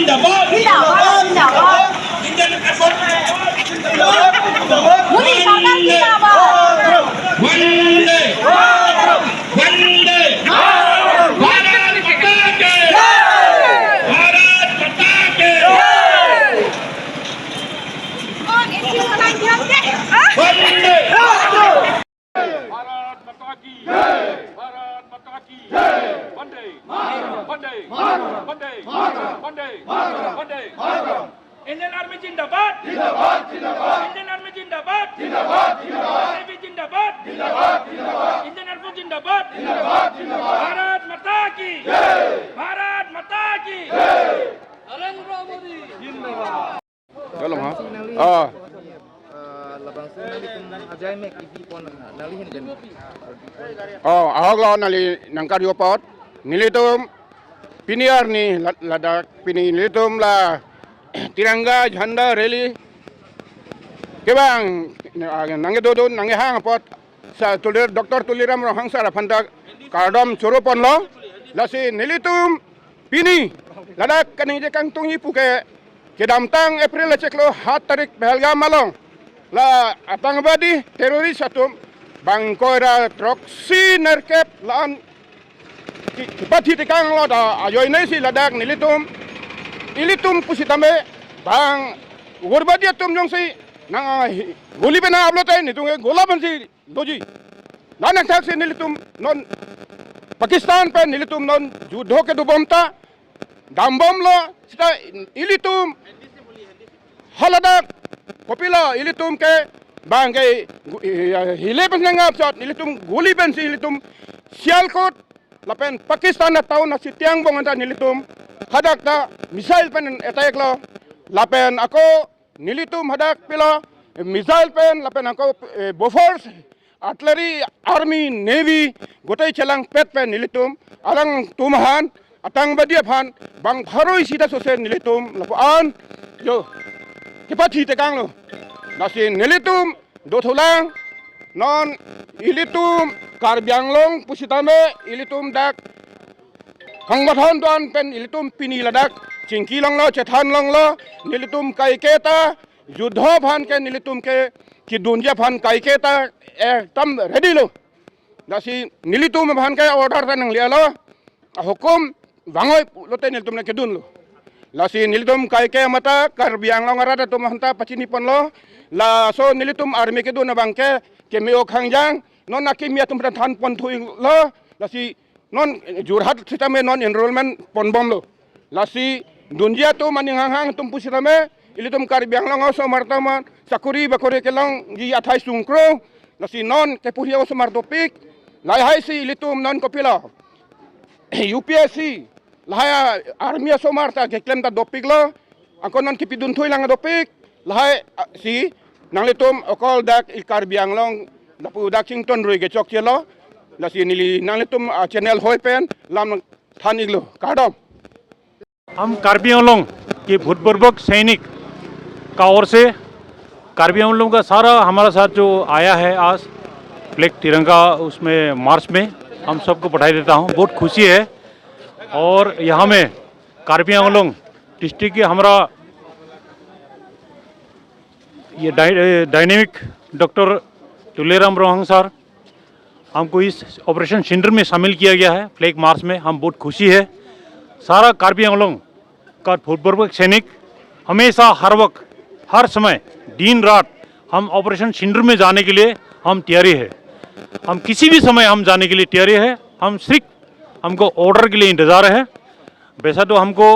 जिंदाबाद जिंदाबाद जिंदाबाद इंडियन एयरफोर्स मोदी सरकार जिंदाबाद वंदे वंदे भारत माता के भारत माता के कौन ऐसी बनाई दिया वंदे भारत माता की भारत माता की वंदे वंदे वंदे वंदे वंदे इंडियन आर्मी जिंदाबाद जिंदाबाद जिंदाबाद इंडियन आर्मी जिंदाबाद जिंदाबाद जिंदाबाद नेवी जिंदाबाद जिंदाबाद जिंदाबाद इंडियन एयरफोर्स जिंदाबाद जिंदाबाद जिंदाबाद भारत माता की भारत माता की नरेंद्र मोदी जिंदाबाद Dalam ha? Labang sa nalitum ajay mek ibi pon nalihin din. Ahok lo nali nangkar yopot. Nilitum piniar ni ladak pini nilitum la tiranga janda rally. Kebang nange dodon nange hang pot sa tulir Dr. Tuliram rohang sa rapanda kardom suropon lo. Lasi nilitum pini ladak kanije kang tungi puke kedamtang April ceklo 7 tarik Pahalgam malong. La atangabadi teroris atum bangkoira troksi nerkep laan kipati tikang lo da ayoy na si ladak ilitum pusitame bang gurbadi atum jong si nang guli bena ablotai nitung golaban si doji nanak tak si nilitum non Pakistan pe nilitum non judho ke dubomta dambom lo sita ilitum haladak kopila ilitum ke bangkai hile penangap shot ilitum guli ben si ilitum sialkot lapen Pakistan na taon na si tiang bong anta nilitum hadak na missile pen attack lo lapen ako nilitum hadak pila missile pen lapen ako Bofors artillery army navy gotai chelang pet pen nilitum alang tumahan atang badia phan bang pharoi sida sosen nilitum lapan yo kipati tekang lo nasi nilitum dothulang non ilitum karbianglong pusitame ilitum dak hangmathon don pen ilitum pini ladak chingki long lo chethan long lo nilitum kaiketa juddho phan ke nilitum ke ki dunja phan kaiketa ekdam ready lo nasi nilitum phan ke order tanang lia lo hukum bangoi lote nilitum na kedun lo lasi nilitum kaike mata karbiang long arada tum hanta pachini pon lo la so nilitum army ke dun bangke ke meo khangjang non nakimia tum than pon thui lo lasi non jurhat sitame non enrollment pon bom lo lasi dunjia tu maning hang tum pusitame ilitum karbiang long so martaman sakuri bakore ke long gi athai sungkro lasi non ke puria so martopik lai hai si ilitum non kopila UPSC lahaya army so marta ke klem ta dopik lo angkon non kipidun thui lang dopik lahai si nanglitum okol dak karbiang long dapu dak chington roi ke chok chelo la si nili nanglitum channel hoi pen lam thanik lo kadom हम कार्बी आंगलोंग के भूतपूर्व सैनिक का ओर से कार्बी आंगलोंग का सारा हमारा साथ जो आया है आज फ्लैग तिरंगा उसमें मार्च में हम सबको बधाई देता हूँ। बहुत खुशी है और यहाँ में कार्बी आंगलोंग डिस्ट्रिक्ट के हमारा ये डायनेमिक डॉक्टर तुलेराम रोहंग सर हमको इस ऑपरेशन सिंडर में शामिल किया गया है फ्लैग मार्च में। हम बहुत खुशी है। सारा कार्बी आंगलोंग का भूतपूर्व सैनिक हमेशा हर वक्त हर समय दिन रात हम ऑपरेशन सिंडर में जाने के लिए हम तैयारी है। हम किसी भी समय हम जाने के लिए तैयारी है। हम सिर्फ हमको ऑर्डर के लिए इंतज़ार है। वैसा तो हमको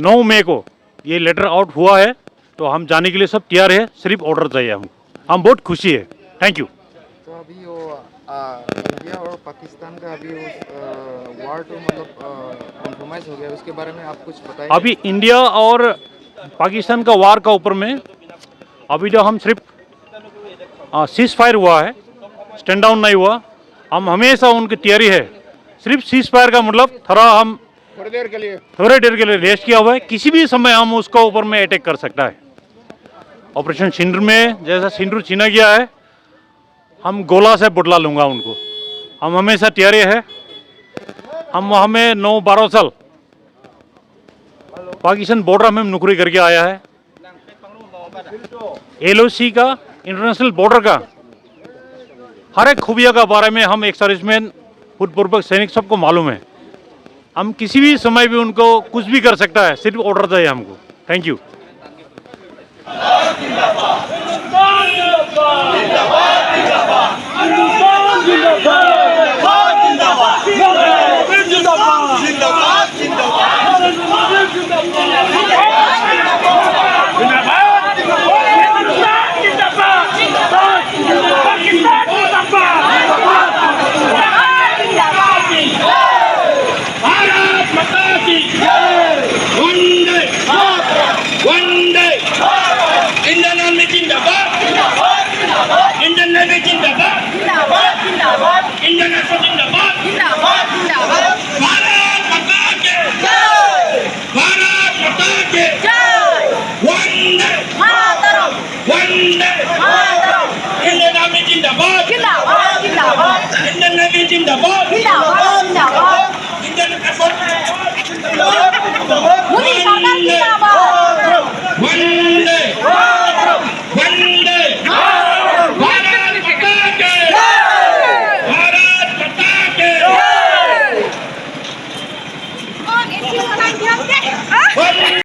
9 मई को ये लेटर आउट हुआ है तो हम जाने के लिए सब तैयार है। सिर्फ ऑर्डर चाहिए हमको। हम बहुत खुशी है। Thank you. तो अभी वो इंडिया और पाकिस्तान का अभी वार तो मतलब कॉम्प्रोमाइज हो गया उसके बारे में आप कुछ बताइए। अभी इंडिया और पाकिस्तान का वार का ऊपर में अभी जो हम सिर्फ सीज फायर हुआ है, स्टैंड डाउन नहीं हुआ। हम हमेशा उनकी तैयारी है। सिर्फ सीज फायर का मतलब हम थोड़ी देर के लिए रेस्ट किया हुआ है। किसी भी समय हम उसका ऊपर में अटैक कर सकता है। ऑपरेशन सिंडर में जैसा सिंडर छीना गया है हम गोला से बुटला लूँगा उनको। हम हमेशा तैयारी है। हम वहाँ में 9-12 साल पाकिस्तान बॉर्डर में नौकरी करके आया है, LOC का, इंटरनेशनल बॉर्डर का हर एक खूबिया का बारे में हम एक सर्विसमैन भूतपूर्व सैनिक सबको मालूम है। हम किसी भी समय भी उनको कुछ भी कर सकता है, सिर्फ ऑर्डर चाहिए हमको। Thank you. भारत माता की वंदे वंदे इंडियन आर्मी जिंदाबाद इंडियन नेवी जिंदाबाद इंडियन एयरफोर्स जिंदाबाद भारत माता के भारत माता के वंदे वंदे इंडियन आर्मी जिंदाबाद इंडियन नेवी जिंदाबाद इंडियन एयरफोर्स जिंदाबाद